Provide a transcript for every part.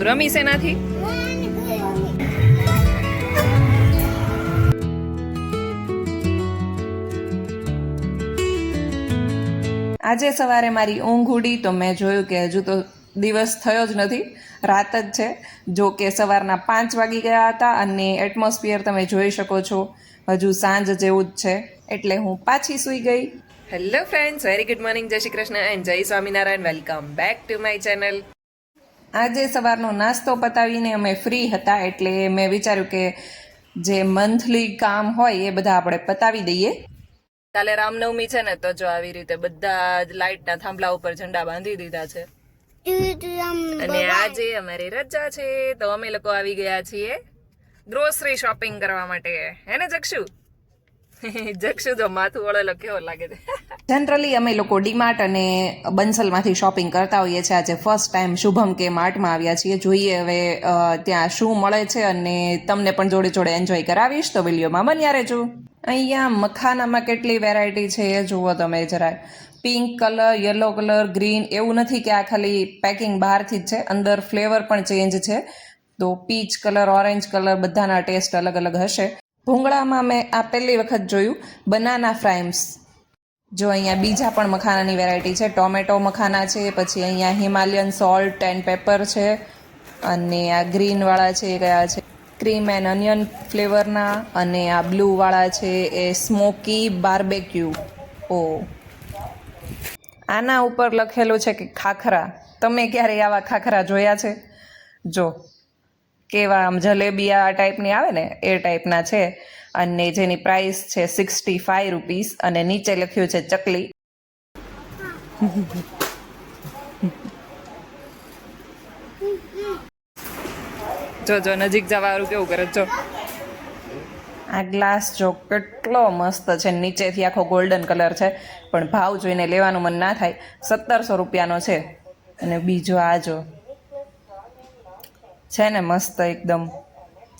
રમી શેનાથી? આજે સવારે મારી ઊંઘ ઉડી તો મેં જોયું કે હજુ તો દિવસ થયો જ નથી, રાત જ છે. જો કે સવારના 5 વાગી ગયા હતા અને એટમોસ્ફિયર તમે જોઈ શકો છો હજુ સાંજ જેવું જ છે, એટલે હું પાછી સૂઈ ગઈ. Hello friends, very good morning, જય શ્રી કૃષ્ણ એન્ડ જય Swaminarayan. Welcome back to my channel. આજે સવારનો નાસ્તો પતાવીને અમે ફ્રી હતા, એટલે મેં વિચાર્યું કે જે મંથલી કામ હોય એ બધા આપણે પતાવી દઈએ. કાલે રામનવમી છે ને, તો જો આવી રીતે બધા જ લાઇટના થાંભલા ઉપર ઝંડા બાંધી દીધા છે. અને આજે અમારી રજા છે, તો અમે લોકો આવી ગયા છીએ ગ્રોસરી શોપિંગ કરવા માટે. હે ને જક્ષુ? જક્ષુ જો માથું વળેલો કેવો લાગે છે. જનરલી અમે લોકો ડીમાર્ટ અને બંસલમાંથી શોપિંગ કરતા હોઈએ છીએ. આજે ફર્સ્ટ ટાઈમ શુભમ કે માર્ટમાં આવ્યા છીએ. જોઈએ હવે ત્યાં શું મળે છે અને તમને પણ જોડે જોડે એન્જોય કરાવીશ, તો વિડીયોમાં બન્યા રહેજો. અહીંયા મખાનામાં કેટલી વેરાયટી છે એ જુઓ તમે જરાય. Pink colour, yellow colour, green, એવું નથી કે આ ખાલી પેકિંગ બહારથી જ છે, અંદર ફ્લેવર પણ ચેન્જ છે. તો પીચ કલર, ઓરેન્જ કલર, બધાના ટેસ્ટ અલગ અલગ હશે. ભૂંગળામાં મેં આ પહેલી વખત જોયું બનાના ફ્રાઈમ્સ. જો અહીંયા બીજા પણ મખાનાની વેરાયટી છે. ટોમેટો મખાના છે, પછી અહીંયા હિમાલયન સોલ્ટ એન્ડ પેપર છે, અને આ ગ્રીનવાળા છે એ કયા છે ક્રીમ એન્ડ અનિયન ફ્લેવરના, અને આ બ્લુવાળા છે એ સ્મોકી બાર્બેક્યુ. ઓ, આના ઉપર લખેલું છે કે ખાખરા. તમે ક્યારે આવા ખાખરા જોયા છે? જો કેવા આમ જલેબી આ ટાઈપની આવે ને એ ટાઈપના છે, અને જેની પ્રાઇસ છે 65 રૂપીસ, અને નીચે લખ્યું છે ચકલી. જો જો નજીક જવાવાળું કેવું કરે જો. આ ગ્લાસ જો કેટલો મસ્ત છે, નીચેથી આખો ગોલ્ડન કલર છે, પણ ભાવ જોઈને લેવાનું મન ના થાય. 1700 રૂપિયાનો છે. અને બીજો આ જો છે ને મસ્ત એકદમ,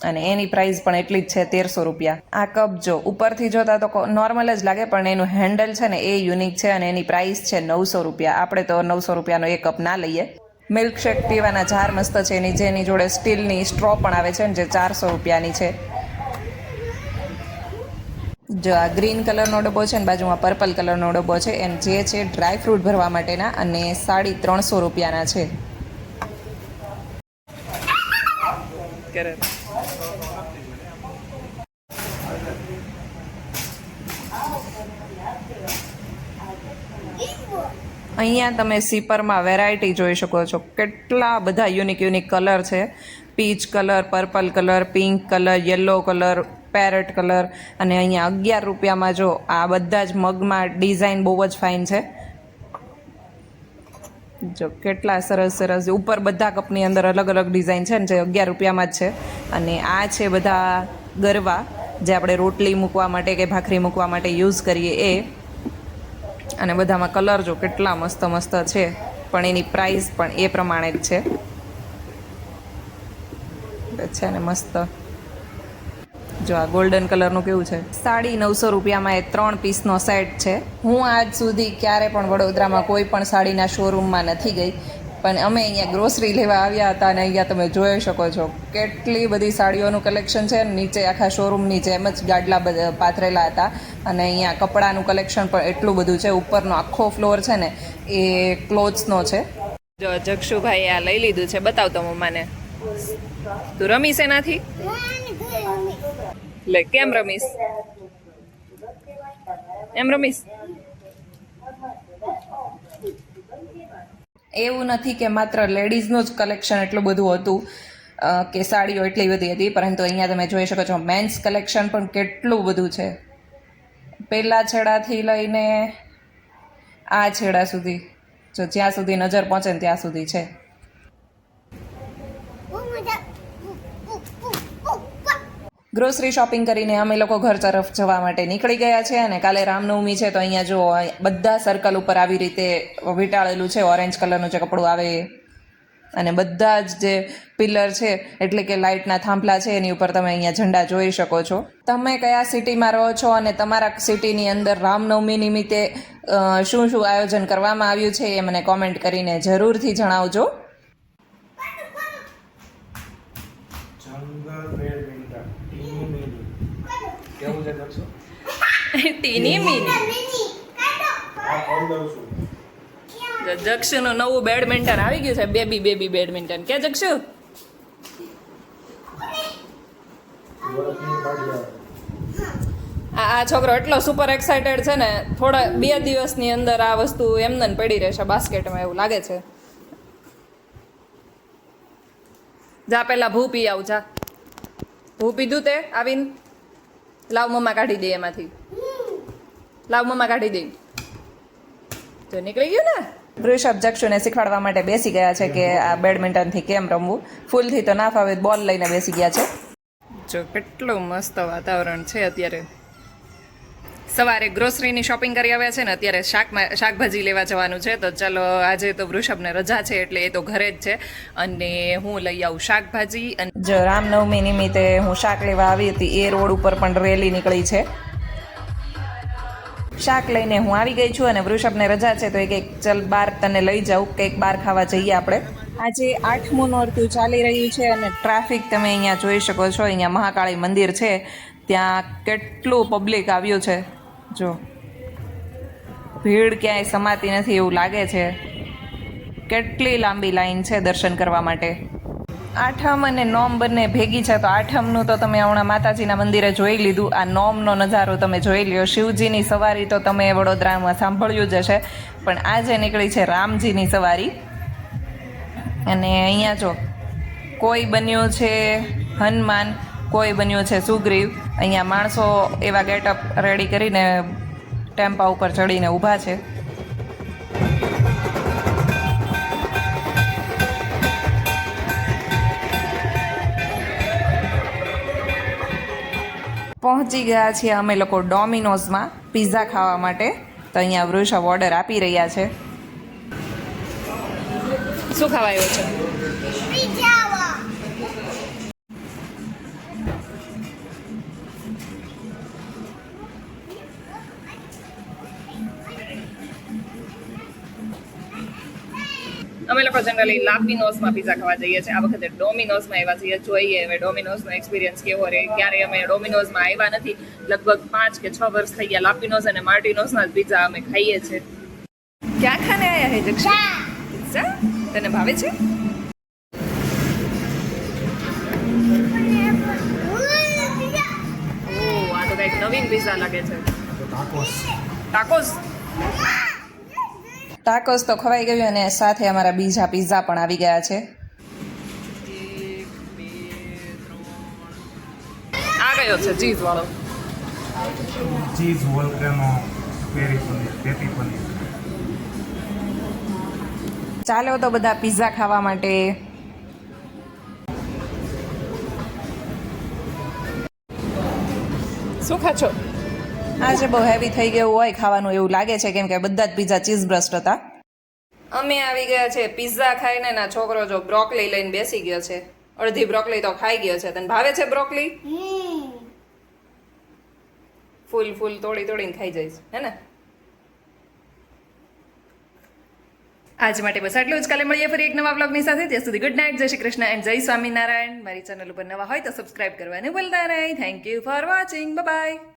અને એની પ્રાઇસ પણ એટલી જ છે, 1300 રૂપિયા. આ કપ જો ઉપરથી જોતા તો નોર્મલ જ લાગે, પણ એનું હેન્ડલ છે ને એ યુનિક છે, અને એની પ્રાઇસ છે 900 રૂપિયા. આપણે તો 900 રૂપિયાનો એક કપ ના લઈએ. મિલ્કશેક પીવાના જાર મસ્ત છે, એની જેની જોડે સ્ટીલની સ્ટ્રો પણ આવે છે ને, જે 400 રૂપિયાની છે. જો આ ગ્રીન કલરનો ડબ્બો છે ને, બાજુમાં પર્પલ કલરનો ડબ્બો છે, એમ જે છે ડ્રાય ફ્રૂટ ભરવા માટેના, અને 350 રૂપિયાના છે. અહીંયા તમે સીપરમાં વેરાયટી જોઈ શકો છો, કેટલા બધા યુનિક કલર છે. Peach colour, purple colour, pink colour, yellow colour, parrot colour, અને અહીંયા 11 રૂપિયામાં જો આ બધા જ મગમાં ડિઝાઇન બહુ જ ફાઇન છે. જો કેટલા સરસ સરસ, ઉપર બધા કપની અંદર અલગ અલગ ડિઝાઇન છે ને, જે 11 રૂપિયામાં જ છે. અને આ છે બધા ગરવા, જે આપણે રોટલી મૂકવા માટે કે ભાખરી મૂકવા માટે યુઝ કરીએ એ. અને બધામાં કલર જો કેટલા મસ્ત મસ્ત છે, પણ એની પ્રાઇસ પણ એ પ્રમાણે જ છે ને મસ્ત. જો આ ગોલ્ડન કલરનું કેવું છે, 950 રૂપિયામાં એ 3 પીસનો સેટ છે. હું આજ સુધી ક્યારે પણ વડોદરામાં કોઈ પણ સાડીના શોરૂમમાં નથી ગઈ, પણ અમે અહીંયા ગ્રોસરી લેવા આવ્યા હતા, અને અહીંયા તમે જોઈ શકો છો કેટલી બધી સાડીઓનું કલેક્શન છે. નીચે આખા શોરૂમની જેમ જ ગાડલા પાથરેલા હતા, અને અહીંયા કપડાનું કલેક્શન પણ એટલું બધું છે. ઉપરનો આખો ફ્લોર છે ને એ ક્લોથ્સનો છે. જો જક્ષુભાઈ આ લઈ લીધું છે, બતાવતો મમ્માને. તું રમીશ એનાથી? લે, કેમ રમીશ? એમ રમીશ? એવું નથી કે માત્ર લેડીઝનું જ કલેક્શન એટલું બધું હતું કે સાડીઓ એટલી બધી હતી, પરંતુ અહીંયા તમે જોઈ શકો છો મેન્સ કલેક્શન પણ કેટલું બધું છે. પહેલા છેડાથી લઈને આ છેડા સુધી, જો જ્યાં સુધી નજર પહોંચે ને ત્યાં સુધી છે. ગ્રોસરી શોપિંગ કરીને અમે લોકો ઘર તરફ જવા માટે નીકળી ગયા છે. અને કાલે રામનવમી છે, તો અહીંયા જો બધા સર્કલ ઉપર આવી રીતે વીંટાળેલું છે, ઓરેન્જ કલરનું જે કપડું આવે એ. અને બધા જ જે પિલર છે, એટલે કે લાઇટના થાંભલા છે, એની ઉપર તમે અહીંયા ઝંડા જોઈ શકો છો. તમે કયા સિટીમાં રહો છો અને તમારા સિટીની અંદર રામનવમી નિમિત્તે શું શું આયોજન કરવામાં આવ્યું છે એ મને કોમેન્ટ કરીને જરૂરથી જણાવજો. ટીની મીની જક્ષુનું નવું બેડમિન્ટન આવી ગયું છે, બેબી બેડમિન્ટન. કે જક્ષુ આ છોકરો એટલો સુપર એક્સાઇટેડ છે ને, થોડા 2 દિવસની અંદર આ વસ્તુ એમને જ પડી રહેશે બાસ્કેટમાં એવું લાગે છે. જા પેલા ભૂ પી આવ, જા ભૂ પીધું તે આવીને? લાવ મમ્મા કાઢી દે એમાંથી, લાવ મમ્મા કાઢી દે. તો નીકળી ગયું ને. વૃષભ જક્ષુને શીખવાડવા માટે બેસી ગયા છે કે આ બેડમિન્ટનથી કેમ રમવું. ફૂલથી તો ના ફાવે, બોલ લઈને બેસી ગયા છે. જો કેટલું મસ્ત વાતાવરણ છે અત્યારે. સવારે ગ્રોસરીની શોપિંગ કરી આવ્યા છે ને, અત્યારે શાકભાજી લેવા જવાનું છે. તો ચાલો, આજે તો વૃષભને રજા છે એટલે એ તો ઘરે જ છે અને હું લઈ આવું શાકભાજી. અને જો રામનવમી નિમિત્તે હું શાક લેવા આવી હતી, એ રોડ ઉપર પણ રેલી નીકળી છે. શાક લઈને હું આવી ગઈ છું અને વૃષભને રજા છે તો એક ચલ બહાર તને લઈ જાઉં, કંઈક બહાર ખાવા જઈએ આપણે. આજે 8મું નોરતું ચાલી રહ્યું છે અને ટ્રાફિક તમે અહીંયા જોઈ શકો છો. અહીંયા મહાકાળી મંદિર છે, ત્યાં કેટલું પબ્લિક આવ્યું છે. જો ભીડ ક્યાંય સમાતી નથી એવું લાગે છે. કેટલી લાંબી લાઈન છે દર્શન કરવા માટે. આઠમ અને નોમ બંને ભેગી છે, તો આઠમનું તો તમે હમણાં માતાજીના મંદિરે જોઈ લીધું. આ નોમનો નજારો તમે જોઈ લ્યો. શિવજીની સવારી તો તમે વડોદરામાં સાંભળ્યું જ હશે, પણ આજે નીકળી છે રામજીની સવારી. અને અહીંયા જો કોઈ બન્યું છે હનુમાન, કોઈ બન્યું છે સુગ્રીવ. અહીંયા માણસો એવા ગેટઅપ રેડી કરીને ટેમ્પા ઉપર ચડીને ઊભા છે. પહોંચી ગયા છીએ અમે લોકો ડોમિનોઝમાં પિઝા ખાવા માટે. તો અહીંયા વૃષભ ઓર્ડર આપી રહ્યા છે. શું ખાવા આવ્યો છે? અમે લોકો જનરલી લાપિનોસમાં પિઝા ખાવા જઈએ છીએ. આ વખતે ડોમિનોઝમાં આવ્યા છીએ. જોઈએ હવે ડોમિનોઝનો એક્સપિરિયન્સ કેવો રહે. ક્યારે અમે ડોમિનોઝમાં આવ્યા નથી, લગભગ 5 કે 6 વર્ષ થઈ ગયા. લાપિનોઝ અને માર્ટિનોઝના જ પિઝા અમે ખાઈએ છીએ. ક્યાં ખાને આયા હે જક્ષા? પિઝા તને ભાવે છે? ઓહ, આ તો કંઈક નવીન પિઝા લાગે છે. ટાકોસ ટાકોસ તો ખવાઈ ગયું અને સાથે અમારા બીજા પિઝા પણ આવી ગયા છે. આ કયો છે? ચીઝ વાળો. ચીઝ વોલ્કેનો, પેરી પનીર, પેટી પનીર. ચાલો તો બધા પિઝા ખાવા માટે. શું ખાશો? આજે બહુ હેવી થઈ ગયું હોય ખાવાનું એવું લાગે છે, કેમ કે બધા જ પિઝા ચીઝ બ્રસ્ટ હતા. અમે આવી ગયા છે પિઝા ખાઈને. ના છોકરો જો બ્રોકલી લઈને બેસી ગયો છે. અડધી બ્રોકલી તો ખાઈ ગયો છે. તને ભાવે છે બ્રોકલી? ફૂલ તોડીને ખાઈ જઈશ, હે ને? આજ માટે બસ આટલું જ. કાલે મળીએ ફરી એક નવા વ્લોગની સાથે. ત્યાં સુધી ગુડ નાઇટ, જય શ્રી કૃષ્ણ એન્ડ જય સ્વામિનારાયણ. મારી ચેનલ ઉપર નવા હોય તો સબસ્ક્રાઇબ કરવાનું ભૂલતા નહીં. Thank you for watching. By.